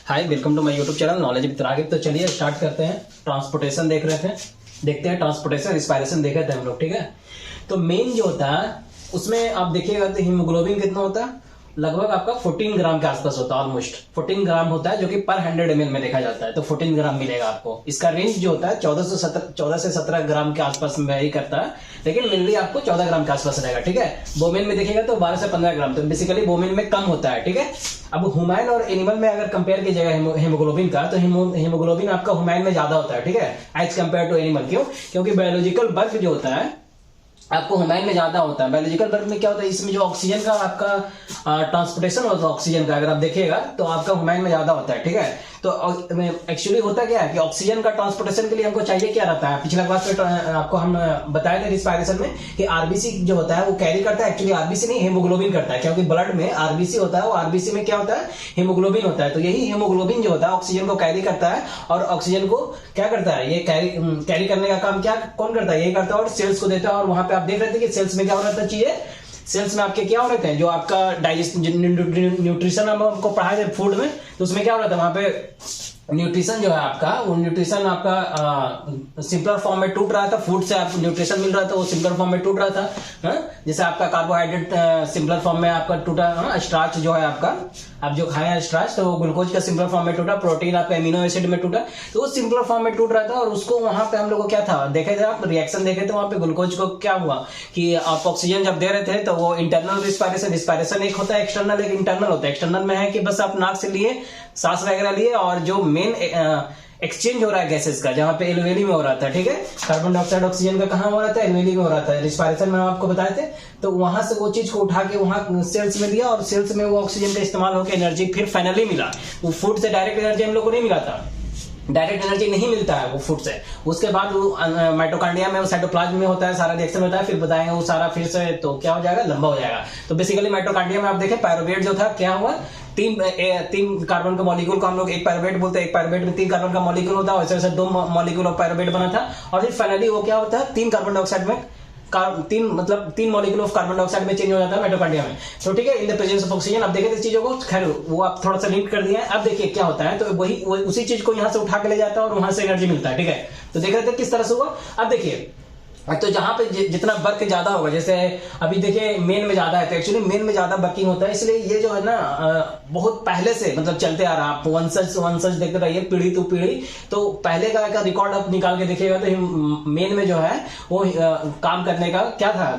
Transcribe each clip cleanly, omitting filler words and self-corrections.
Hi, welcome to my YouTube channel knowledge with Ragib. तो चलिए start करते हैं। ट्रांसपोर्टेशन देख रहे थे, देखते हैं ट्रांसपोर्टेशन रिस्पायरेशन देखे थे हम लोग। ठीक है, तो मेन जो होता है उसमें आप देखिएगा तो हीमोग्लोबिन कितना होता है, लगभग आपका 14 ग्राम के आसपास होता है। ऑलमोस्ट 14 ग्राम होता है, जो कि पर 100 ml में देखा जाता है, तो 14 ग्राम मिलेगा आपको। इसका रेंज जो होता है 14 से 17 ग्राम के आसपास में ही करता है, लेकिन मेनली आपको 14 ग्राम के आसपास रहेगा। ठीक है, बोमेन में देखिएगा तो 12 से 15 ग्राम, तो बेसिकली बोमेन में कम होता है। ठीक है, अब ह्यूमन और एनिमल में अगर कंपेयर कीजिएगा हीमोग्लोबिन का, तो हीमोग्लोबिन आपका ह्यूमन में ज्यादा होता है। ठीक है, एज कंपेयर टू एनिमल। क्यों? क्योंकि बायोलॉजिकल बर्थ जो होता है आपको ह्यूमन में ज्यादा होता है। बायोलॉजिकल बर्थ में क्या होता है, इसमें जो ऑक्सीजन का आपका ट्रांसपोर्टेशन होता है ऑक्सीजन का, अगर आप देखिएगा तो आपका ह्यूमन में ज्यादा होता है। ठीक है, तो एक्चुअली होता क्या है कि ऑक्सीजन का ट्रांसपोर्टेशन के लिए हमको चाहिए क्या रहता है। पिछला क्लास में आपको हम बताए थे रिस्पायरेशन में कि आरबीसी जो होता है वो कैरी करता है, एक्चुअली आरबीसी नहीं हीमोग्लोबिन करता है, क्योंकि ब्लड में आरबीसी होता है, वो आरबीसी में क्या होता है, हीमोग्लोबिन होता है। तो यही हीमोग्लोबिन जो होता है ऑक्सीजन को कैरी करता है, और ऑक्सीजन को क्या करता है, ये कैरी करने का काम क्या कौन करता है, ये करता है, और सेल्स को देता है। और वहां पे आप देख रहे थे कि सेल्स में क्या हो रहा था, चीजें सेल्स में आपके क्या हो रहे थे, जो आपका डाइजेस्ट न्यूट्रिशन हमको पढ़ाए थे फूड में, तो उसमें क्या हो रहा था, वहां पे न्यूट्रिशन जो है आपका, वो न्यूट्रिशन आपका सिंपलर फॉर्म में टूट रहा था। फूड से आपको न्यूट्रिशन मिल रहा था, वो सिंपलर फॉर्म में टूट रहा था। जैसे आपका कार्बोहाइड्रेट सिंपलर फॉर्म में आपका टूटा, स्टार्च जो है आपका, आप जो खाए हैं स्टार्च, तो वो ग्लूकोज का सिंपलर फॉर्म में टूटा, प्रोटीन आपका एमिनो एसिड में टूटा, तो वो सिंपलर फॉर्म में टूट रहा था। और उसको वहां पे हम लोग को क्या था, देखे थे आप रिएक्शन देखे थे, वहां पे ग्लूकोज को क्या हुआ कि आप ऑक्सीजन जब दे रहे थे तो वो इंटरनल रिस्पायरेशन एक होता है, एक्सटर्नल एक इंटरनल होता है। एक्सटर्नल में है कि बस आप नाक से लिए, सांस वगैरह लिए, और जो मेन एक्सचेंज हो रहा है गैसेस का, जहां पे एलवेली में हो रहा था। ठीक है, कार्बन डाइऑक्साइड ऑक्सीजन का कहां हो रहा था, एलवेली में हो रहा था। रिस्पायरेशन में हम आपको बताए थे, तो वहां से वो चीज को उठा के वहां सेल्स में दिया, और सेल्स में वो ऑक्सीजन का इस्तेमाल होकर एनर्जी फिर फाइनली मिला। वो फूड से डायरेक्ट एनर्जी हम लोग को नहीं मिला था, डायरेक्ट एनर्जी नहीं मिलता है वो फूड से। उसके बाद वो माइटोकॉन्ड्रिया में, वो साइटोप्लाज्म में होता है, सारा रिएक्शन होता है, फिर बताएंगे वो सारा फिर से तो क्या हो जाएगा, लंबा हो जाएगा। तो बेसिकली माइटोकॉन्ड्रिया में आप देखें पायरुवेट जो था, क्या हुआ, तीन कार्बन का मॉलिक्यूल को हम लोग एक पायरुवेट बोलते हैं। एक पायरुवेट में 3 कार्बन का मॉलिक्यूल होता है, वैसे वैसे 2 मॉलिक्यूल ऑफ पायरुवेट बना था, और फिर फाइनली वो क्या होता है, 3 कार्बन डाइऑक्साइड में तीन मॉलिक्यूल ऑफ कार्बन डाइऑक्साइड में चेंज हो जाता है माइटोकॉन्ड्रिया में। तो ठीक है, in the presence of oxygen. अब देखें इस चीजों को, खैर वो आप थोड़ा सा लिंक कर दिया है। अब देखिए क्या होता है, तो वही उसी चीज को यहां से उठा के ले जाता है, और वहां से एनर्जी मिलता है। ठीक है, तो देख रहे थे किस तरह से हुआ। अब देखिए, तो जहां पे जितना वर्क ज्यादा होगा, जैसे अभी देखिए मेन में ज्यादा है, तो एक्चुअली मेन में ज्यादा वर्किंग होता है, इसलिए ये जो है ना बहुत पहले से मतलब चलते आ रहा है। आप वंशज देखते रहिए, पीढ़ी टू पीढ़ी। तो पहले का रिकॉर्ड आप निकाल के देखिएगा तो मेन में जो है वो काम करने का क्या था,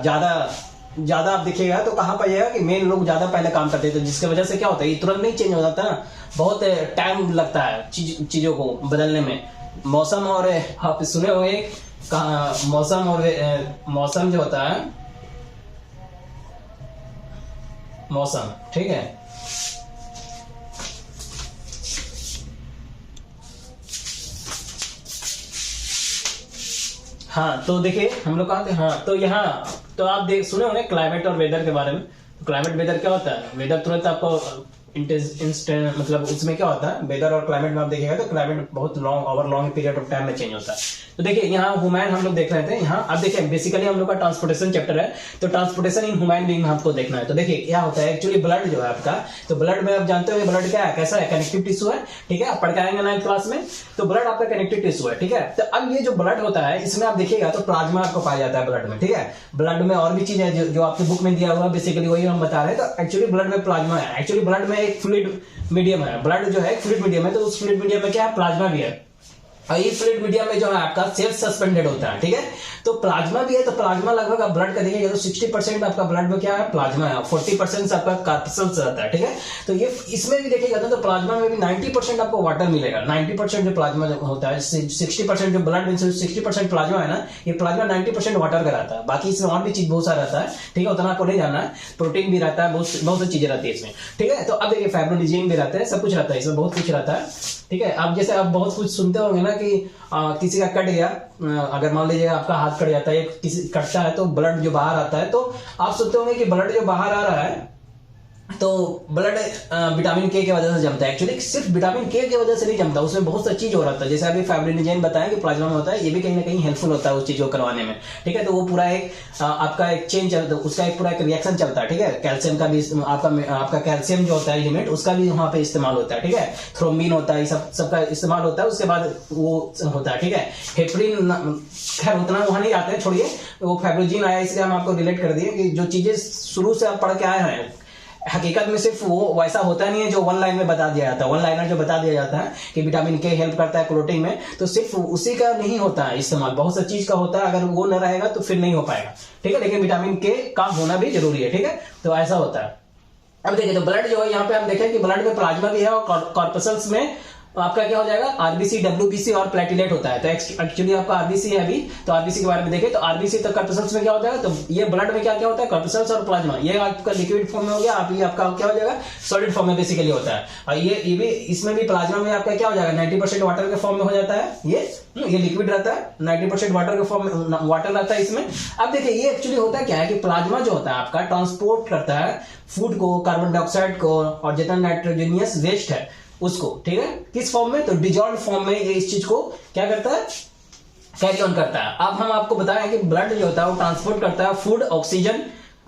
ज्यादा आप देखिएगा तो कहां पाइएगा कि मेन लोग ज्यादा पहले काम करते थे, जिसकी वजह से क्या होता है, ये तुरंत नहीं चेंज हो जाता ना, बहुत टाइम लगता है चीजों को बदलने में। मौसम, और आप सुने हुए मौसम, और मौसम जो होता है मौसम, ठीक है, हाँ, तो देखिए हम लोग कहा थे, हाँ, तो यहाँ तो आप सुने होंगे क्लाइमेट और वेदर के बारे में। तो क्लाइमेट वेदर क्या होता है, वेदर तुरंत आपको इंस्टेंट, मतलब उसमें क्या होता है, वेदर और क्लाइमेट में आप देखिएगा तो क्लाइमेट बहुत लॉन्ग पीरियड ऑफ टाइम में चेंज होता है। तो देखिए यहाँ ह्यूमन हम लोग देख रहे थे, यहाँ अब देखिए बेसिकली हम लोग का ट्रांसपोर्टेशन चैप्टर है, तो ट्रांसपोर्टेशन इन ह्यूमन बीइंग हमको देखना है। तो देखिए क्या होता है, एक्चुअली ब्लड जो है आपका, तो ब्लड में आप जानते हो ब्लड क्या है, कैसा है, कनेक्टिव टिश्यू है। ठीक है, आप पढ़ के आएंगे 9th क्लास में, तो ब्लड आपका कनेक्टिव टिश्यू है। ठीक है, तो अब ये जो ब्लड होता है, इसमें आप देखिएगा तो प्लाज्मा आपको पाया जाता है ब्लड में। ठीक है, ब्लड में और भी चीज है जो आपकी बुक में दिया हुआ है, बेसिकली वही हम बता रहे हैं। तो एक्चुअली ब्लड में प्लाज्मा है, एक्चुअली ब्लड में एक फ्लूइड मीडियम है, ब्लड जो है फ्लूइड मीडियम है, तो उस फ्लूइड मीडियम में क्या है, प्लाज्मा भी है। और ये फ्लूइड मीडियम में जो है आपका सेल्फ सस्पेंडेड होता है। ठीक है, तो प्लाज्मा भी है, तो प्लाज्मा लगभग आप ब्लड का देखिएगा तो 60% आपका ब्लड में क्या है, प्लाज्मा है, 40% आपका कार्पसल्स रहता है। ठीक है, तो ये इसमें भी देखिएगा तो प्लाज्मा में भी 90% आपको वाटर मिलेगा। 90% जो प्लाज्मा होता है, 60% जो ब्लड में 60% प्लाज्मा है ना, ये प्लाज्मा 90% वाटर का रहता है। बाकी इसमें और भी चीज बहुत सारा रहता है। ठीक है, उतना आपको नहीं जानना है, प्रोटीन भी रहता है, बहुत सी चीजें रहती है इसमें। ठीक है, तो अब देखिए फाइब्रोनिजिन भी रहता है, सब कुछ रहता है इसमें, बहुत कुछ रहता है। ठीक है, अब जैसे आप बहुत कुछ सुनते होंगे ना कि किसी का कट गया, अगर मान लीजिए आपका हाथ कट जाता है, किसी कटता है तो ब्लड जो बाहर आता है, तो आप सुनते होंगे कि ब्लड जो बाहर आ रहा है तो ब्लड विटामिन के वजह से जमता है। एक्चुअली सिर्फ विटामिन के की वजह से नहीं जमता, उसमें बहुत सा चीज हो रहा था, जैसे अभी फाइब्रिनोजेन बताया कि प्लाज्मा में होता है, ये भी कहीं ना कहीं हेल्पफुल होता है उस चीज को करवाने में, ठीक है। तो वो पूरा एक आपका एक चेंज चलता है, उसका एक पूरा एक रिएक्शन चलता है, ठीक है। कैल्शियम का भी आपका कैल्शियम जो होता है एलिमेंट, उसका भी वहां पे इस्तेमाल होता है, ठीक है। थ्रोम्बिन होता है, सबका इस्तेमाल होता है, उसके बाद वो होता है, ठीक है। हेपरिन खैर उतना वहां नहीं आते हैं, छोड़िए, वो फाइब्रोजिन आया इसलिए हम आपको रिलेट कर दिए कि जो चीजें शुरू से आप पढ़ के आए हैं, हकीकत में सिर्फ वो वैसा होता नहीं है जो वन लाइन में बता दिया जाता है। वन लाइनर जो बता दिया जाता है कि विटामिन के हेल्प करता है क्लोटिंग में, तो सिर्फ उसी का नहीं होता है इस्तेमाल, बहुत सा चीज का होता है, अगर वो न रहेगा तो फिर नहीं हो पाएगा, ठीक है। लेकिन विटामिन के का होना भी जरूरी है, ठीक है। तो ऐसा होता है। अब देखिए, तो ब्लड जो है यहाँ पे हम देखें कि ब्लड में प्लाज्मा भी है और कॉर्पसल्स में आपका क्या हो जाएगा, आरबीसी, डब्ल्यूबीसी और प्लेटिलेट होता है। तो एक्चुअली आपका आरबीसी है अभी, तो आरबीसी के बारे में देखें तो आरबीसी तो कॉर्पसल्स में क्या होता है, तो ये ब्लड में क्या क्या होता है, कॉर्पसल्स और प्लाज्मा, ये आपका लिक्विड फॉर्म में हो गया, आप ये आपका क्या हो जाएगा, सॉलिड फॉर्म में बेसिकली होता है। और ये भी इसमें भी प्लाज्मा में आपका क्या हो जाएगा, 90% वाटर के फॉर्म में हो जाता है, ये लिक्विड रहता है, 90% वाटर के फॉर्म में वाटर रहता है इसमें। अब देखिए, ये एक्चुअली होता है क्या है कि प्लाज्मा जो होता है आपका ट्रांसपोर्ट करता है फूड को, कार्बन डाइऑक्साइड को और जितना नाइट्रोजनियस वेस्ट है उसको, ठीक है, किस फॉर्म में, तो डिजॉल्व फॉर्म में ये इस चीज को क्या करता है, कैरी ऑन करता है। अब हम आपको बताएं कि ब्लड जो होता है वो ट्रांसपोर्ट करता है फूड, ऑक्सीजन,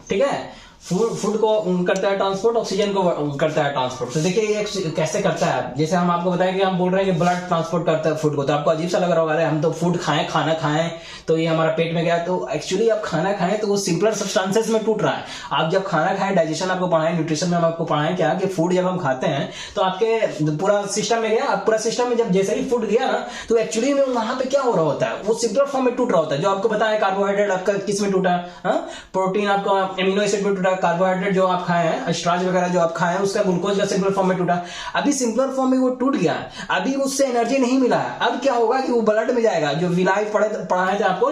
ठीक है, फूड को करता है ट्रांसपोर्ट, ऑक्सीजन को करता है ट्रांसपोर्ट। तो देखिए ये कैसे करता है, जैसे हम आपको बताएं कि हम बोल रहे हैं कि ब्लड ट्रांसपोर्ट करता है फूड को, तो आपको अजीब सा लग रहा होगा, अरे हम तो फूड खाएं, खाना खाएं तो ये हमारा पेट में गया, तो एक्चुअली आप खाना खाएं तो वो सिंपलर सब्सटेंसेस में टूट रहा है। आप जब खाना खाएं, डाइजेशन आपको पढ़ाएं, न्यूट्रिशन में हम आपको पढ़ाएं क्या कि फूड जब हम खाते हैं तो आपके पूरा सिस्टम में गया, पूरा सिस्टम में जब जैसे ही फूड गया ना, तो एक्चुअली में वहां पे क्या हो रहा होता है, वो सिंपलर फॉर्म में टूट रहा होता है। जो आपको बताया कार्बोहाइड्रेट आपका किस में टूटा, प्रोटीन आपका एमिनो एसिड में टूटा, कार्बोहाइड्रेट जो आप खाए हैं, स्टार्च वगैरह जो आप खाए हैं, उसका ग्लूकोज का सिंपलर फॉर्म में टूटा। अभी सिंपलर फॉर्म में वो टूट गया, अभी उससे एनर्जी नहीं मिला है, अब क्या होगा कि वो ब्लड में जाएगा। जो विलाई पढ़ाए थे आपको,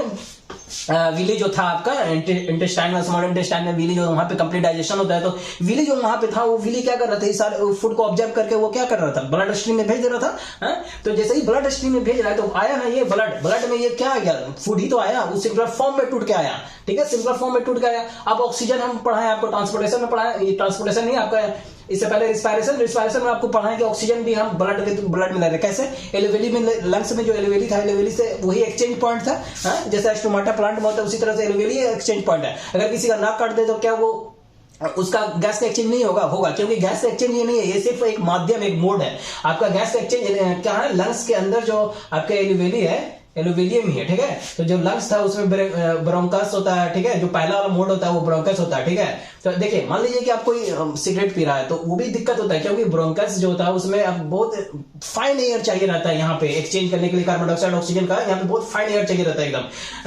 विली जो था आपका इंटेस्टाइन में, स्मॉल इंटेस्टाइन में विली जो वहां पे कंप्लीट डाइजेशन होता है, तो विली जो वहां पे था, वो विली क्या कर रहा था, इस सारे फूड को ऑब्जर्व करके वो क्या कर रहा था, ब्लड स्ट्रीम में भेज दे रहा था। तो जैसे ही ब्लड स्ट्रीम में भेज रहा है तो आया ना ये ब्लड में ये क्या आ गया, फूड ही तो आया, उस सिंपलर फॉर्म में टूट के आया, ठीक है, सिंपलर फॉर्म में टूट के आया। अब ऑक्सीजन हम पढ़ाए आपको, ट्रांसपोर्टेशन में पढ़ाए, ये ट्रांसपोर्टेशन नहीं आपका, इससे पहले रिस्पायरेशन में आपको पढ़ाएं कि ऑक्सीजन भी हम ब्लड में ले रहे, कैसे, एलोवेली में, लंग्स में जो एलोवेली था, एलोवेली से वही एक्सचेंज पॉइंट था, जैसे स्टोमाटा प्लांट में होता है उसी तरह से एलोवेली एक्सचेंज पॉइंट है। अगर किसी का नाक काट दे तो क्या वो उसका गैस का एक्सचेंज नहीं होगा, क्योंकि गैस का एक्सचेंज ये नहीं है, ये सिर्फ एक माध्यम, एक मोड है। आपका गैस का एक्सचेंज क्या है, लंग्स के अंदर जो आपका एलोवेली है, एलोवेलियम ही है, ठीक है। तो जो लंग्स था उसमें ब्रोंकस होता है, ठीक है, जो पहला वाला मोड होता है वो ब्रोंकस होता है, ठीक है। तो देखिए, मान लीजिए कि आप कोई सिगरेट पी रहा है तो वो भी दिक्कत होता है, क्योंकि ब्रोंकस जो होता है उसमें अब बहुत फाइन एयर चाहिए रहता है, यहाँ पे एक्सचेंज करने के लिए कार्बन डाइऑक्साइड ऑक्सीजन का, यहाँ पे बहुत फाइन एयर चाहिए रहता है,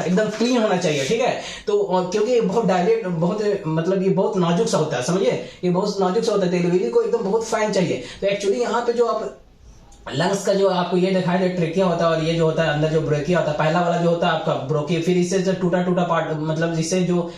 एकदम क्लीन होना चाहिए, ठीक है। तो क्योंकि बहुत डायलेट, बहुत मतलब ये बहुत नाजुक सा होता है, समझिए, ये बहुत नाजुक सा होता है, एलोवेली को एकदम बहुत फाइन चाहिए। तो एक्चुअली यहाँ पे जो आप लंग्स का जो आपको ये दिखाई दे ट्रेकिया होता है, और ये जो होता है अंदर जो ब्रोकिया होता है, पहला वाला जो होता है आपका ब्रोकिया, फिर इससे जो टूटा पार्ट, मतलब जिससे जो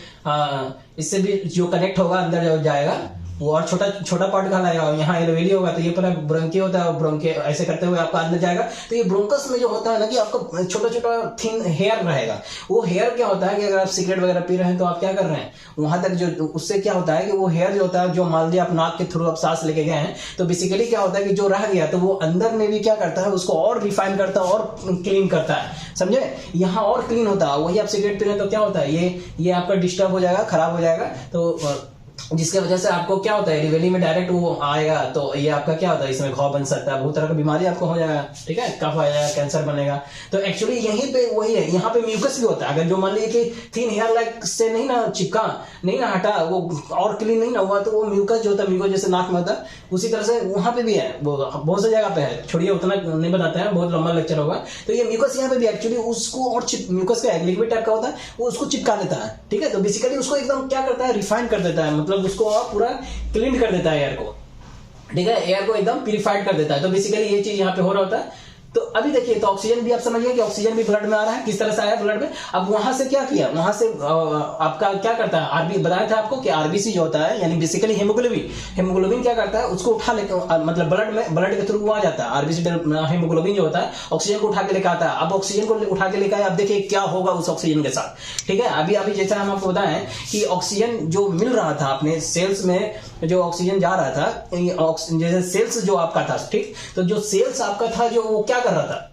इससे भी जो कनेक्ट होगा अंदर जो जाएगा वो और छोटा पार्ट कहाँ लाएगा, यहाँ एलोवेली होगा, तो ये पूरा ब्रोंकिया होता है, ब्रोंकिया ऐसे करते हुए आपका अंदर जाएगा। तो ये ब्रोंकस में जो होता है ना कि आपका छोटा थिन हेयर रहेगा, वो हेयर क्या होता है कि अगर आप सिगरेट वगैरह पी रहे हैं तो आप क्या कर रहे हैं वहां तक, जो उससे क्या होता है कि वो हेयर जो होता है, जो मान लीजिए आप नाक के थ्रू आप सांस लेके गए हैं, तो बेसिकली क्या होता है कि जो रह गया तो वो अंदर में भी क्या करता है, उसको और रिफाइन करता है और क्लीन करता है, समझे, यहाँ और क्लीन होता है। वही आप सिगरेट पी रहे हैं तो क्या होता है, ये आपका डिस्टर्ब हो जाएगा, खराब हो जाएगा, तो जिसके वजह से आपको क्या होता है, एलोवेली में डायरेक्ट वो आएगा, तो ये आपका क्या होता है, इसमें घाव बन सकता है, बहुत तरह की बीमारी आपको हो जाएगा, ठीक है, कफ आ जाएगा, कैंसर बनेगा। तो एक्चुअली यहीं पे वही है, यहाँ पे म्यूकस भी होता है। अगर जो मान लीजिए कि थिन हेयर लाइक से नहीं ना चिपका, नहीं ना हटा, वो और क्लीन नहीं ना हुआ, तो वो म्यूकस जो होता है, म्यूकस जैसे नाक में होता है, उसी तरह से वहां पे भी है, वो बहुत सी जगह पे है, छोड़िए उतना नहीं बताते हैं, बहुत लंबा लेक्चर होगा। तो ये म्यूकस यहाँ पे भी एक्चुअली उसको और म्यूकस का लिक्विड टाइप का होता है, वो उसको चिपका देता है, ठीक है। तो बेसिकली उसको एकदम क्या करता है, रिफाइन कर देता है, मतलब उसको और पूरा क्लीन कर देता है एयर को, ठीक है, एयर को एकदम प्यूरिफाइड कर देता है। तो बेसिकली ये चीज यहाँ पे हो रहा होता है। तो अभी देखिए, तो ऑक्सीजन भी आप समझिए कि ऑक्सीजन भी ब्लड में आ रहा है, किस तरह से आया ब्लड में। अब वहां से क्या किया, वहां से आपका क्या करता है, आरबी बताया था आपको कि आरबीसी जो होता है, यानी बेसिकली हेमोग्लोबिन क्या करता है, उसको उठा लेकर, मतलब ब्लड के थ्रू आ जाता है, आरबीसी हेमोग्लोबिन जो होता है ऑक्सीजन को उठा के लेकर आता है। अब ऑक्सीजन को उठा के लेकर आए, अब देखिए क्या होगा उस ऑक्सीजन के साथ, ठीक है। अभी जैसा हम आपको बताएं कि ऑक्सीजन जो मिल रहा था अपने सेल्स में, जो ऑक्सीजन जा रहा था, जैसे सेल्स जो आपका था, ठीक, तो जो सेल्स आपका था जो वो क्या कर रहा था,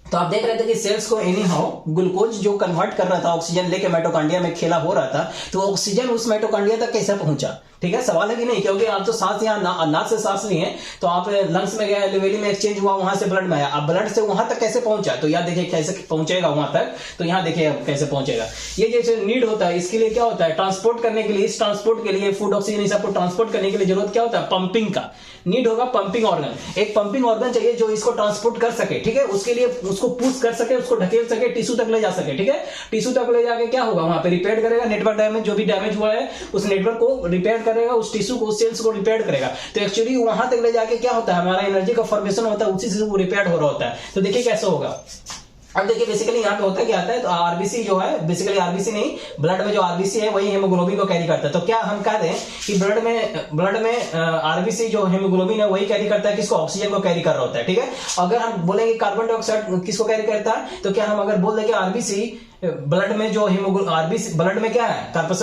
तो आप देख रहे थे कि सेल्स को एनी हाउ ग्लूकोज जो कन्वर्ट कर रहा था, ऑक्सीजन लेके माइटोकॉन्ड्रिया में खेला हो रहा था, तो ऑक्सीजन उस माइटोकॉन्ड्रिया तक कैसे पहुंचा, ठीक है, सवाल है कि नहीं, क्योंकि आप तो सांस यहाँ नाक से सांस लिए हैं, तो आप लंग्स में गया, एल्वेली में एक्सचेंज हुआ, वहां से ब्लड में आया, अब ब्लड से वहां तक कैसे पहुंचा, तो यहाँ देखिए कैसे पहुंचेगा वहां तक, तो यहाँ देखिए कैसे पहुंचेगा। ये जैसे नीड होता है, इसके लिए क्या होता है, ट्रांसपोर्ट करने के लिए, इस ट्रांसपोर्ट के लिए फूड ऑक्सीजन इस सबको ट्रांसपोर्ट करने के लिए जरूरत क्या होता है, पंपिंग का नीड होगा, पंपिंग ऑर्गन, एक पंपिंग ऑर्गन चाहिए जो इसको ट्रांसपोर्ट कर सके, ठीक है, उसके लिए उसको पुश कर सके, उसको ढकेल सके, टिश्यू तक ले जा सके, ठीक है, टिश्यू तक ले जाके क्या होगा, वहां पे रिपेयर करेगा, नेटवर्क डैमेज जो भी डैमेज हुआ है उस नेटवर्क को रिपेयर करेगा, उस टिश्यू को, सेल्स को रिपेयर करेगा, तो एक्चुअली वहां तक ले जाके क्या होता है, हमारा एनर्जी का फॉर्मेशन होता है, उसी से वो रिपेयर हो रहा होता है। तो देखिए कैसे होगा, अब देखिए बेसिकली यहाँ पे होता क्या आता है, तो आरबीसी जो है, बेसिकली आरबीसी नहीं, ब्लड में जो आरबीसी है वही हेमोग्लोबिन को कैरी करता है। तो क्या हम कहते हैं कि ब्लड में आरबीसी जो हेमोग्लोबिन है वही कैरी करता है, किसको, ऑक्सीजन को कैरी कर रहा होता है, ठीक है। अगर हम बोलेंगे कार्बन डाइऑक्साइड किसको कैरी करता है, तो क्या हम अगर बोल दें कि आरबीसी ब्लड में जो आरबीसी ब्लड में क्या है, कार्पस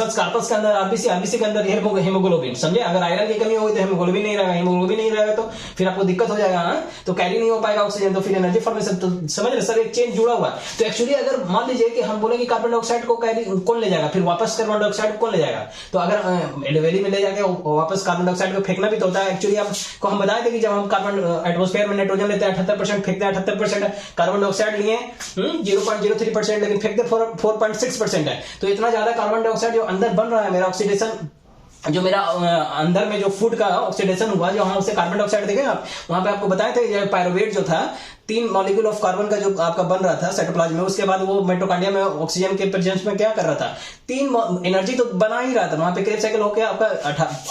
के अंदर आरबीसी के अंदर हेमोग्लोबिन, समझे, अगर आयरन की कमी होगी तो हेमोग्लोबिन नहीं रहेगा, हेमोग्लोबिन नहीं रहेगा तो फिर आपको दिक्कत हो जाएगा, तो कैरी नहीं हो पाएगा ऑक्सीजन, तो फिर एनर्जी फॉर्मेशन, तो समझ रहे सर, एक चेन जुड़ा हुआ है। तो एक्चुअली अगर मान लीजिए कि हम बोलेंगे कार्बन डाइऑक्साइड को कैरी कौन ले जाएगा, फिर वापस कार्बन डाइऑक्साइड कौन ले जाएगा, तो अगर एलोवेली में ले जाके वापस कार्बन डाइऑक्साइड को फेंकना भी तो होता है। एक्चुअली आपको हम बताए थे कि जब हम कार्बन एटमॉस्फेयर में नाइट्रोजन लेते हैं 78% फेंकते हैं, 78% कार्बन डाइऑक्साइड लिए 0.03%, लेकिन फेंकते 4.6% है। तो इतना ज्यादा कार्बन डाइऑक्साइड जो अंदर बन रहा है, मेरा ऑक्सीडेशन जो मेरा अंदर में जो फूड का ऑक्सीडेशन हुआ, जो वहां से कार्बन डाइऑक्साइड देखे आप, वहां पे आपको बताए थे पायरुवेट जो था, 3 मॉलिक्यूल ऑफ कार्बन का जो आपका बन रहा था साइटोप्लाज्म में, उसके बाद वो माइटोकॉन्ड्रिया में ऑक्सीजन के प्रेजेंस में क्या कर रहा था, 3 एनर्जी तो बना ही रहा था वहां पे, क्रेब साइकिल होकर आपका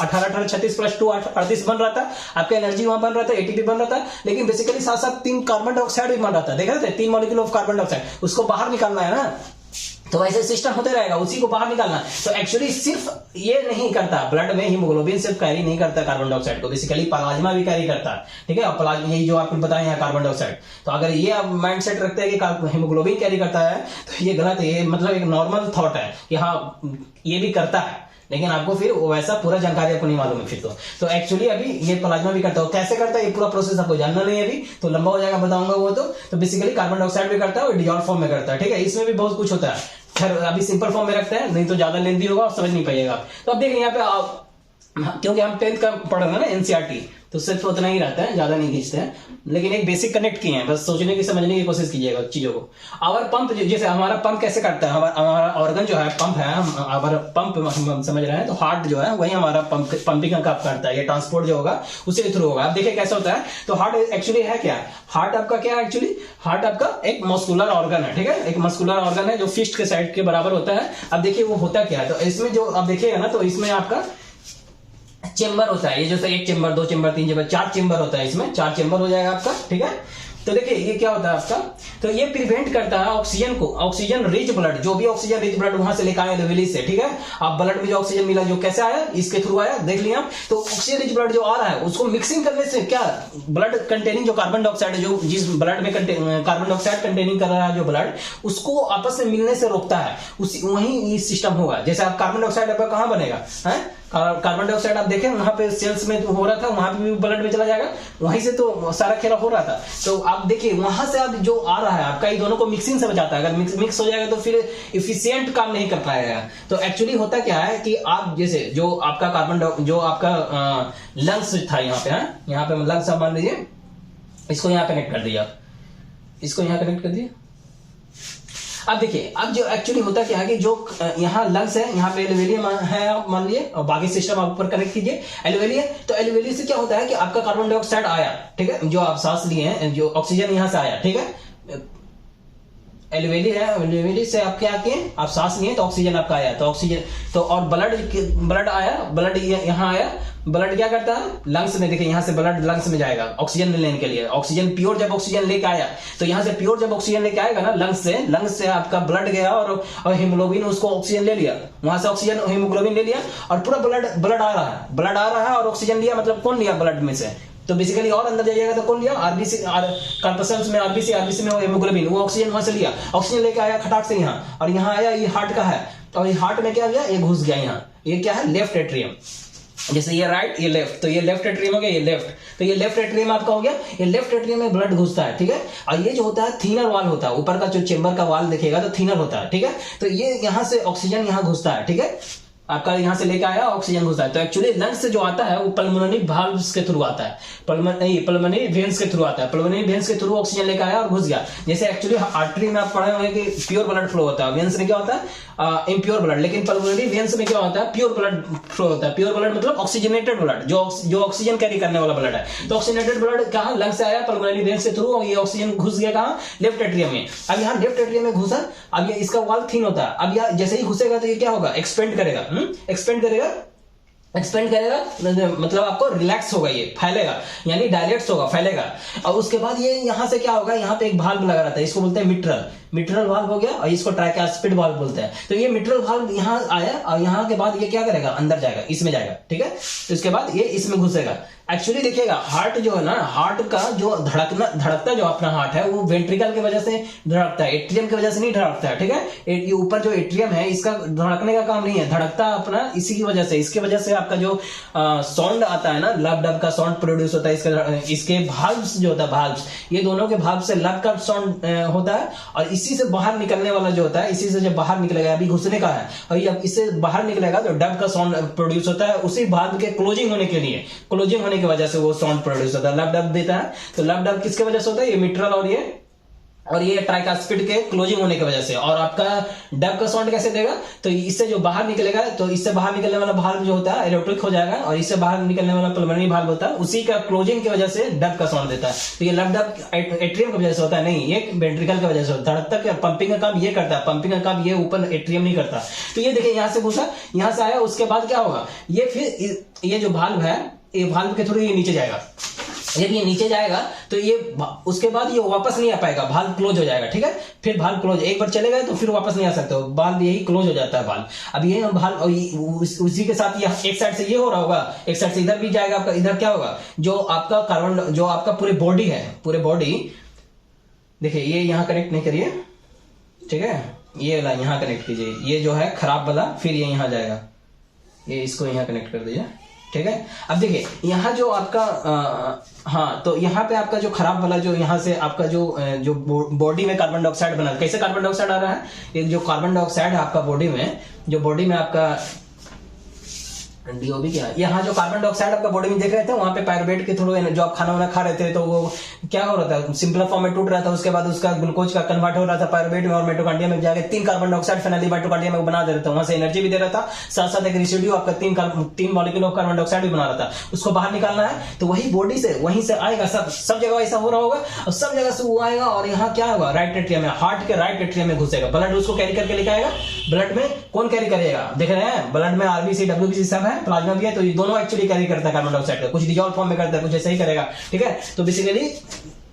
18 36 + 2 38 बन रहा था, आपका एनर्जी वहां बन रहा था, एटीपी बन रहा था, लेकिन बेसिकली साथ साथ 3 कार्बन डाइऑक्साइड भी बन रहा था, देख रहे थे, 3 मॉलिक्यूल ऑफ कार्बन डाइऑक्साइड, उसको बाहर निकालना है ना, तो वैसे सिस्टम होते रहेगा, उसी को बाहर निकालना। तो एक्चुअली सिर्फ ये नहीं करता, ब्लड में हीमोग्लोबिन सिर्फ कैरी नहीं करता कार्बन डाइऑक्साइड को, बेसिकली प्लाज्मा भी कैरी करता है, ठीक है, और प्लाज्मा यही जो आपको बताए हैं कार्बन डाइऑक्साइड। तो अगर ये आप माइंड सेट रखते हैं कि हीमोग्लोबिन कैरी करता है, तो ये गलत है, ये मतलब एक नॉर्मल थॉट है कि हाँ ये भी करता है, लेकिन आपको फिर वैसा पूरा जानकारी आपको नहीं मालूम है फिर तो एक्चुअली अभी ये प्लाज्मा भी करता है, कैसे करता है ये पूरा प्रोसेस आपको जानना नहीं है, अभी तो लंबा हो जाएगा, बताऊंगा वो। तो बेसिकली कार्बन डाइऑक्साइड भी करता है और डिजॉल्व फॉर्म में करता है, ठीक है, इसमें भी बहुत कुछ होता है, खैर अभी सिंपल फॉर्म में रखते हैं, नहीं तो ज्यादा लेंथी होगा और समझ नहीं पाइएगा। तो अब देखिए यहाँ पे क्योंकि हम 10th का पढ़ रहे हैं ना एनसीईआरटी, तो सिर्फ उतना ही रहता है, ज्यादा नहीं खींचते हैं, लेकिन एक बेसिक कनेक्ट किए हैं, बस सोचने की समझने की कोशिश कीजिएगा चीजों को। आवर पंप, जैसे हमारा पंप कैसे करता है, हमारा ऑर्गन जो है पंप है, हमारा पंप हम समझ रहे हैं, तो हार्ट जो है वही हमारा पंपिंग का काम करता है, ये ट्रांसपोर्ट जो होगा उसी के थ्रू होगा। अब देखिए कैसे होता है, तो हार्ट एक्चुअली है क्या, हार्ट आपका क्या है, एक्चुअली हार्ट आपका एक मस्कुलर ऑर्गन है, ठीक है, एक मस्कुलर ऑर्गन है जो फिस्ट के साइड के बराबर होता है। अब देखिए वो होता क्या है, तो इसमें जो आप देखिएगा ना, तो इसमें आपका चेंबर होता है, ये जैसे 1 चेंबर 2 चेंबर 3 चेंबर 4 चेंबर होता है, इसमें 4 चेंबर हो जाएगा आपका, ठीक है। तो देखिए ये क्या होता है आपका, तो ये प्रिवेंट करता है ऑक्सीजन को, ऑक्सीजन रिच ब्लड, जो भी ऑक्सीजन रिच ब्लड वहां से लेकर आए एलोवेली से, ठीक है, आप ब्लड में जो ऑक्सीजन मिला जो कैसे आया, इसके थ्रू आया, देख लिया। तो ऑक्सीजन रिच ब्लड जो आ रहा है उसको मिक्सिंग करने से क्या, ब्लड कंटेनिंग जो कार्बन डाइऑक्साइड है, जो जिस ब्लड में कार्बन डाइऑक्साइड कंटेनिंग कर रहा है जो ब्लड, उसको आपस में मिलने से रोकता है, वही ये सिस्टम होगा। जैसे आप कार्बन डाइऑक्साइड आपका कहां बनेगा, है कार्बन डाइऑक्साइड आप देखें वहां पे सेल्स में हो रहा था, वहां पे भी ब्लड में चला जाएगा, वहीं से तो सारा खेला हो रहा था। तो आप देखिए वहां से आप जो आ रहा है आपका, ये दोनों को मिक्सिंग से बचाता है, अगर मिक्स हो जाएगा तो फिर इफिशिएंट काम नहीं कर पाएगा। तो एक्चुअली होता क्या है कि आप जैसे जो आपका कार्बन जो आपका लंग्स था यहाँ पे, है यहाँ पे लंग्स आप मान लीजिए, इसको यहाँ कनेक्ट कर दिया, इसको यहाँ कनेक्ट कर दिया। अब देखिए अब जो एक्चुअली होता क्या है कि जो यहाँ लंग्स है, यहाँ पे एलोवेली है आप मान लिए, और बाकी सिस्टम आप ऊपर कनेक्ट कीजिए, एलोवेली है। तो एलोवेली से क्या होता है कि आपका कार्बन डाइऑक्साइड आया, ठीक है, जो आप सांस लिए हैं, जो ऑक्सीजन यहाँ से आया, ठीक है, एलोवेली है, एलोवेली से आप क्या किए, आप सांस लिए तो ऑक्सीजन आपका आया, तो ऑक्सीजन तो और ब्लड आया, ब्लड यहाँ आया, ब्लड क्या करता है लंग्स में, देखिए यहाँ से ब्लड लंग्स में जाएगा ऑक्सीजन लेने के लिए, ऑक्सीजन प्योर जब ऑक्सीजन लेके आया, तो यहाँ से प्योर जब ऑक्सीजन लेके आएगा ना लंग्स से आपका ब्लड गया और हीमोग्लोबिन उसको ऑक्सीजन ले लिया, वहां से ऑक्सीजन हीमोग्लोबिन ले लिया, और पूरा ब्लड आ रहा है और ऑक्सीजन लिया, मतलब कौन लिया ब्लड में से, तो बेसिकली और अंदर जाइएगा तो कौन लिया, आरबीसी कार्पसल्स में, आरबीसी में वो हेमोग्लोबिन, वो ऑक्सीजन वहां से लिया, ऑक्सीजन लेके आया खटाक से यहाँ, और यहाँ आया, ये हार्ट का है, और ये हार्ट में क्या गया, ये घुस गया यहाँ, ये क्या है लेफ्ट एट्रियम, जैसे ये राइट ये लेफ्ट, तो ये लेफ्ट एट्रियम हो गया, ये लेफ्ट, तो ये लेफ्ट एट्रियम आपका हो गया। ये लेफ्ट एट्रियम में ब्लड घुसता है, ठीक है। और ये जो होता है थीनर वॉल होता है, ऊपर का जो चेंबर का वॉल देखिएगा तो थीनर होता है, ठीक है। तो ये यहाँ से ऑक्सीजन यहाँ घुसता है, ठीक है, आपका यहाँ से लेकर आया ऑक्सीजन घुसता है। तो एक्चुअली लंग्स से जो आता है वो पल्मोनरी वाल्व्स के थ्रू आता है, पल्मोनरी वेन्स के थ्रू आता है। पल्मोनरी वेन्स के थ्रू ऑक्सीजन लेकर आया और घुस गया। जैसे एक्चुअली आर्टरी में आप पढ़े होंगे कि प्योर ब्लड फ्लो होता है, वेन्स में क्या होता है इम्प्योर ब्लड, लेकिन पल्मोनरी वेन्स में क्या होता है प्योर ब्लड फ्लो होता है। प्योर ब्लड मतलब ऑक्सीजनेटेड ब्लड, जो ऑक्सीजन कैरी करने वाला ब्लड है। तो ऑक्सीजनेटेड ब्लड कहाँ लंग से आया पल्मोनरी वेन्स के थ्रू, और ये ऑक्सीजन घुस गया कहाँ लेफ्ट एट्रियम में। अब यहाँ लेफ्ट एट्रियम में घुसा, अब ये इसका वॉल थिन होता है। अब यहाँ जैसे ही घुसेगा तो ये क्या होगा एक्सपेंड करेगा, एक्सपेंड करेगा मतलब आपको रिलैक्स होगा, ये फैलेगा यानी डायलेट्स होगा, फैलेगा। और उसके बाद ये यहाँ से क्या होगा, यहाँ पे एक भाल्व लगा रहता है, इसको बोलते हैं मिट्रल वाल्व हो गया, और इसको ट्राइकास्पिड वाल्व बोलते हैं। तो ये मिट्रल वाल्व यहाँ आया और यहाँ के बाद ये क्या करेगा अंदर जाएगा, इसमें जाएगा, ठीक है। तो इसके बाद ये इसमें घुसेगा। एक्चुअली देखिएगा हार्ट जो है ना, हार्ट का जो धड़कता जो अपना हार्ट है वो वेंट्रिकल की वजह से धड़कता है, एट्रियम की वजह से नहीं धड़कता है, ठीक है। ये ऊपर जो एट्रियम है इसका धड़कने का काम नहीं है, धड़कता अपना इसी की वजह से, इसके वजह से आपका जो साउंड आता है ना, लब डब का साउंड प्रोड्यूस होता है। इसके भाल्व्स जो होता है, भाल्व्स ये दोनों के भाल्व से लब का साउंड होता है, और इसी से बाहर निकलने वाला जो होता है, इसी से जब बाहर निकलेगा, अभी घुसने का है और ये इससे बाहर निकलेगा तो डब का साउंड प्रोड्यूस होता है। उसी भाल्व के क्लोजिंग होने के लिए, क्लोजिंग होने की वजह से वो साउंड प्रोड्यूस होता है, लब डब देता है। तो लब डब किसके वजह से होता है, ये मिट्रल और ये ट्राइकास्पिड के क्लोजिंग होने की वजह से। और आपका डब का साउंड कैसे देगा, तो इससे जो बाहर निकलेगा, तो इससे बाहर निकलने वाला भाल्व जो होता है इलेक्ट्रिक हो जाएगा, और इससे बाहर निकलने वाला पल्मोनरी भाल्व होता है, उसी का क्लोजिंग की वजह से डब का साउंड देता है। तो ये लब डब एट्रियम की वजह से होता है, नहीं ये वेंट्रिकल की वजह से होता है। धड़कता पंपिंग का काम ये करता है, पंपिंग का काम ये ऊपर एट्रियम नहीं करता। तो ये देखिए यहाँ से घुसा, यहाँ से आया, उसके बाद क्या होगा, ये फिर ये जो भाल्व है, ये भाल्व के थ्रू ये नीचे जाएगा। जब ये नीचे जाएगा तो ये उसके बाद ये वापस नहीं आ पाएगा, भाल्व क्लोज हो जाएगा, ठीक है। फिर भाल्व क्लोज, एक बार चले गए तो फिर वापस नहीं आ सकते, भाल्व यही क्लोज हो जाता है भाल्व। अब ये भाल्व उसी के साथ ये एक साइड से ये हो रहा होगा, एक साइड से इधर भी जाएगा आपका। इधर क्या होगा, जो आपका कार्बन, जो आपका पूरे बॉडी है, पूरे बॉडी देखिए ये यहाँ कनेक्ट नहीं करिए, ठीक है, ये वाला यहाँ कनेक्ट कीजिए, ये जो है खराब वाला, फिर ये यहाँ जाएगा, ये इसको यहाँ कनेक्ट कर दीजिए, ठीक है। अब देखिए यहाँ जो आपका हाँ, तो यहाँ पे आपका जो खराब वाला, जो यहाँ से आपका जो बॉडी में कार्बन डाइऑक्साइड बना, कैसे कार्बन डाइऑक्साइड आ रहा है, ये जो कार्बन डाइऑक्साइड है आपका बॉडी में, जो बॉडी में आपका डीओबी क्या, यहाँ जो कार्बन डाइऑक्साइड आपका बॉडी में देख रहे थे, वहां पे पायरुवेट के थ्रू जो आप खाना वाना खा रहे थे तो वो क्या हो रहा था, सिंपल फॉर्म में टूट रहा था, उसके बाद उसका ग्लूकोज का कन्वर्ट हो रहा था पायरुवेट में, और मिटोकॉन्ड्रिया में जाके 3 कार्बन डाइऑक्साइड फाइनली मिटोकॉन्ड्रिया में बना दे रहा था, वहां से एनर्जी भी दे रहा था, साथ साथ एक रेसिड्यू आपका 3 मॉलिक्यूल ऑफ कार्बन डाइऑक्साइड भी बना रहा था, उसको बाहर निकालना है। तो वही बॉडी से वहीं से आएगा, सब जगह ऐसा हो रहा होगा, और सब जगह से वो आएगा, और यहाँ क्या होगा, राइट एट्रियम में, हार्ट के राइट एट्रियम में घुसेगा, ब्लड उसको कैरी करके लेके आएगा। ब्लड में कौन कैरी करेगा, देख रहे हैं, ब्लड में आरबीसी डब्ल्यूबीसी सब है, प्लाज्मा भी है, तो दोनों एक्चुअली कैरी करता है कार्बन डाइऑक्साइड का, कुछ डिजॉल्व फॉर्म में करता है, कुछ ऐसा ही करेगा, ठीक है। तो बेसिकली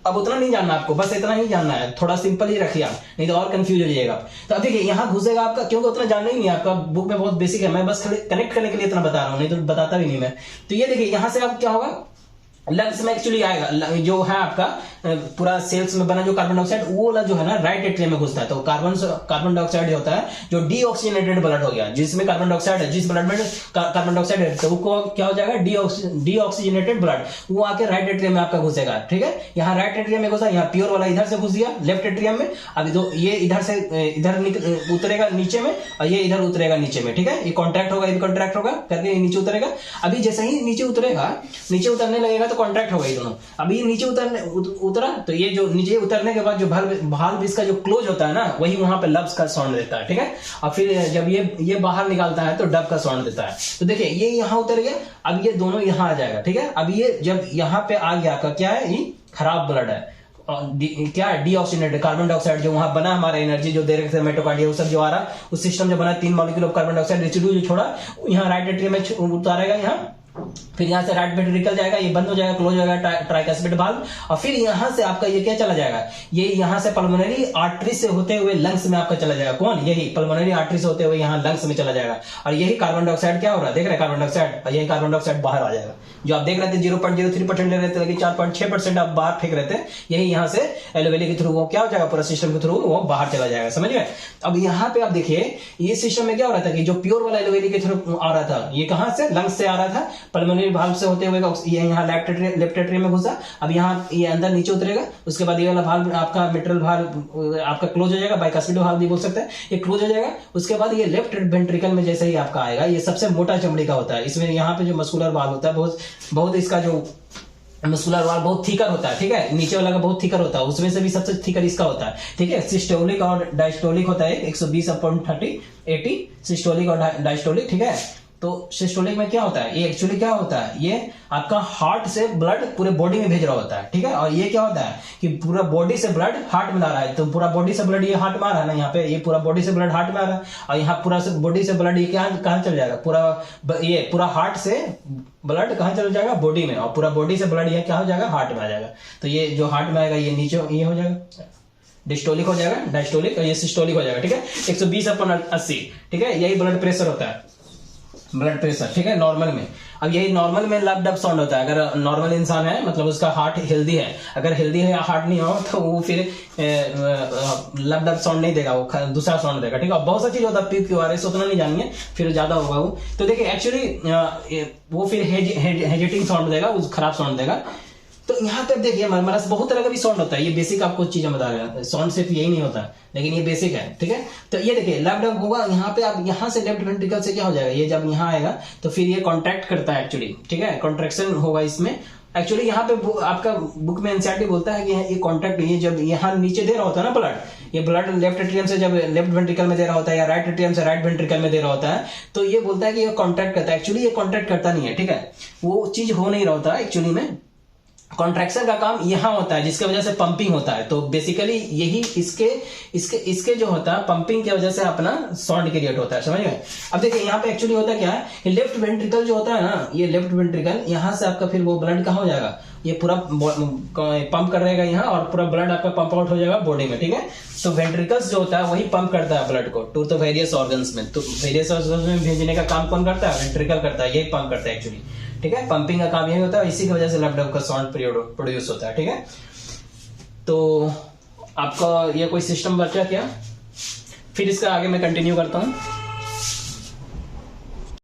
अब उतना नहीं जानना आपको, बस इतना ही जानना है, थोड़ा सिंपल ही रखिए आप, नहीं तो और कंफ्यूज हो जाइएगा। तो अब देखिए यहाँ घुसेगा आपका, क्योंकि उतना जानना ही नहीं है आपका, बुक में बहुत बेसिक है, मैं बस कनेक्ट करने के लिए इतना बता रहा हूँ, नहीं तो बताता भी नहीं मैं। तो ये देखिए यहाँ से अब क्या होगा, लंग्स में एक्चुअली आएगा, जो है आपका पूरा सेल्स में बना जो कार्बन डाइऑक्साइड, वो वाला जो है ना राइट एट्रियम में घुसता है। तो कार्बन डाइऑक्साइड होता है जो डीऑक्सीजनेटेड ब्लड हो गया, जिसमें कार्बन डाइऑक्साइड है, जिस ब्लड में कार्बन डाइऑक्साइड है, तो वो क्या हो जाएगा, डीऑक्सीजनेटेड ब्लड, वो आके राइट एट्रियम में आपका घुसेगा, ठीक है। यहाँ राइट एट्रियम में घुसा, यहाँ प्योर वाला इधर से घुस गया लेफ्ट एट्रियम में। अभी तो ये इधर से इधर उतरेगा नीचे में, और ये इधर उतरेगा नीचे में, ठीक है। ये कॉन्ट्रैक्ट होगा, ये कॉन्ट्रैक्ट होगा करके नीचे उतरेगा। अभी जैसे ही नीचे उतरेगा, नीचे उतरने लगेगा तो कॉन्ट्रैक्ट होगा ये दोनों। अभी नीचे उतरा, तो ये जो नीचे उतरने के बाद जो भाल्व इसका जो क्लोज होता है ना, वही वहां पे लब्स का साउंड देता है, ठीक है। और फिर जब ये बाहर निकालता है तो डब का साउंड देता है। तो देखिए ये यहाँ उतर गया, अब ये दोनों यहाँ आ जाएगा, ठीक है। अब ये जब यहाँ पे आ गया का क्या है, ये खराब ब्लड है, क्या है, डीऑक्सीजनेटेड कार्बन डाइऑक्साइड जो वहां बना, हमारा एनर्जी जो दे रहे थे मिटोकॉन्ड्रिया, वो सब जो आ रहा, उस सिस्टम जो बना 3 molecule of carbon dioxide residue जो छोड़ा, यहाँ राइट एट्रियम में उतारेगा यहाँ, फिर यहाँ से राइट वेंट्रिकल जाएगा, ये बंद हो जाएगा, क्लोज हो जाएगा ट्राइकास्पिड वाल्व, और फिर यहाँ से आपका ये क्या चला जाएगा, ये यहाँ से पल्मोनरी आर्टरी से होते हुए लंग्स में आपका चला जाएगा। कौन, यही पल्मोनरी आर्टरी से होते हुए यहाँ लंग्स में चला जाएगा। और यही कार्बन डाइऑक्साइड क्या हो रहा है, देख रहे हैं कार्बन डाइऑक्साइड, और यही कार्बन डाइऑक्साइड बाहर आ जाएगा। जो आप देख रहे थे 0.03% ले रहे थे, लेकिन 4.6% आप बाहर फेंक रहे थे, यही यहाँ से एलोवेली के थ्रू वो क्या हो जाएगा, पूरा सिस्टम के थ्रू वो बाहर चला जाएगा, समझ गए। अब यहाँ पे आप देखिए, ये सिस्टम में क्या हो रहा था कि जो प्योर वाला एलोवेली के थ्रू आ रहा था, ये कहां से, लंग्स से आ रहा था, पल्मोनरी वाल्व से होते हुए ये यहाँ लेफ्ट एट्रियम में घुसा, अब यहाँ ये अंदर नीचे उतरेगा, उसके बाद ये वाला वाल्व आपका मिट्रल वाल्व आपका क्लोज हो जाएगा, बाइकास्पिड वाल्व भी बोल सकते हैं, ये क्लोज हो जाएगा। उसके बाद ये लेफ्ट वेंट्रिकल में जैसे ही आपका आएगा, ये सबसे मोटा चमड़ी का होता है, इसमें यहाँ पे जो मस्कुलर वाल्व होता है बहुत इसका जो मस्कुलर वाल्व बहुत थिकर होता है, ठीक है, नीचे वाला का बहुत थिकर होता है, उसमें से भी सबसे थिकर इसका होता है, ठीक है। सिस्टोलिक और डायस्टोलिक होता है 120/30 80 सिस्टोलिक और डायस्टोलिक, ठीक है। तो सिस्टोलिक में क्या होता है, ये एक्चुअली क्या होता है, ये आपका हार्ट से ब्लड पूरे बॉडी में भेज रहा होता है, ठीक है। और ये क्या होता है कि पूरा बॉडी से ब्लड हार्ट में ला रहा है, तो पूरा बॉडी से ब्लड ये हार्ट में आ रहा है ना, यहाँ पे ये पूरा बॉडी से ब्लड हार्ट में आ रहा है, और यहाँ पूरा से बॉडी से ब्लड ये कहाँ चल जाएगा, पूरा हार्ट से ब्लड कहाँ चल जाएगा, बॉडी में, और पूरा बॉडी से ब्लड ये क्या हो जाएगा, हार्ट में आ जाएगा। तो ये जो हार्ट में आएगा ये नीचे ये हो जाएगा, डिस्टोलिक हो जाएगा, डायस्टोलिक, और ये सिस्टोलिक हो जाएगा, ठीक है। 120/80, ठीक है, यही ब्लड प्रेशर होता है, ब्लड प्रेशर, ठीक है, नॉर्मल में। अब यही नॉर्मल में लब डब साउंड होता है, अगर नॉर्मल इंसान है मतलब उसका हार्ट हेल्दी है, अगर हेल्दी है या हार्ट नहीं हो तो वो फिर लब डब साउंड नहीं देगा, वो दूसरा साउंड देगा, ठीक है। बहुत सा चीज होता है, PQRS उतना नहीं जानेंगे, फिर ज्यादा होगा वो। तो देखिए एक्चुअली वो फिर हेजिटिंग साउंड देगा, वो खराब साउंड देगा। तो यहाँ पे देखिए मरमरस बहुत तरह का भी साउंड होता है, ये बेसिक आपको चीजें बता रहे हैं, साउंड सिर्फ यही नहीं होता लेकिन ये बेसिक है, ठीक है। तो ये देखिए लेफ्ट डब होगा, यहाँ पे आप यहाँ से लेफ्ट वेंट्रिकल से क्या हो जाएगा, ये जब यहाँ आएगा तो फिर ये कॉन्ट्रैक्ट करता है एक्चुअली, ठीक है, कॉन्ट्रैक्शन होगा इसमें। एक्चुअली यहाँ पे आपका बुक में एनसीईआरटी बोलता है कि ये कॉन्ट्रैक्ट, ये जब यहाँ नीचे दे रहा होता है ना ब्लड, ये ब्लड लेफ्ट एट्रियम से जब लेफ्ट वेंट्रिकल में दे रहा होता है या राइट एट्रियम से राइट वेंट्रिकल में दे रहा होता है, तो ये बोलता है कि ये कॉन्ट्रैक्ट करता है। एक्चुअली ये कॉन्ट्रैक्ट करता नहीं है, ठीक है, वो चीज हो नहीं रहा होता एक्चुअली में। कॉन्ट्रैक्शन का काम यहां होता है जिसकी वजह से पंपिंग होता है। तो बेसिकली यही इसके जो होता है पंपिंग की वजह से अपना साउंड क्रिएट होता है, समझ गए। अब देखिए यहाँ पे एक्चुअली होता क्या है, लेफ्ट वेंट्रिकल जो होता है ना, ये लेफ्ट वेंट्रिकल यहाँ से आपका फिर वो ब्लड कहाँ हो जाएगा, ये पूरा पंप कर रहेगा यहाँ, और पूरा ब्लड आपका पंप आउट हो जाएगा बॉडी में, ठीक है। तो वेंट्रिकल्स जो होता है वही पंप करता है ब्लड को टू द वेरियस ऑर्गन्स में। तो वेरियस ऑर्गन्स में भेजने का काम कौन करता है, वेंट्रिकल करता है, यही पंप करता है एक्चुअली, ठीक है। पंपिंग का काम यही होता है, इसी की वजह से लेफ्ट डब का साउंड प्रोड्यूस होता है, ठीक है। तो आपका ये कोई सिस्टम बचा क्या, फिर इसका आगे मैं कंटिन्यू करता हूँ।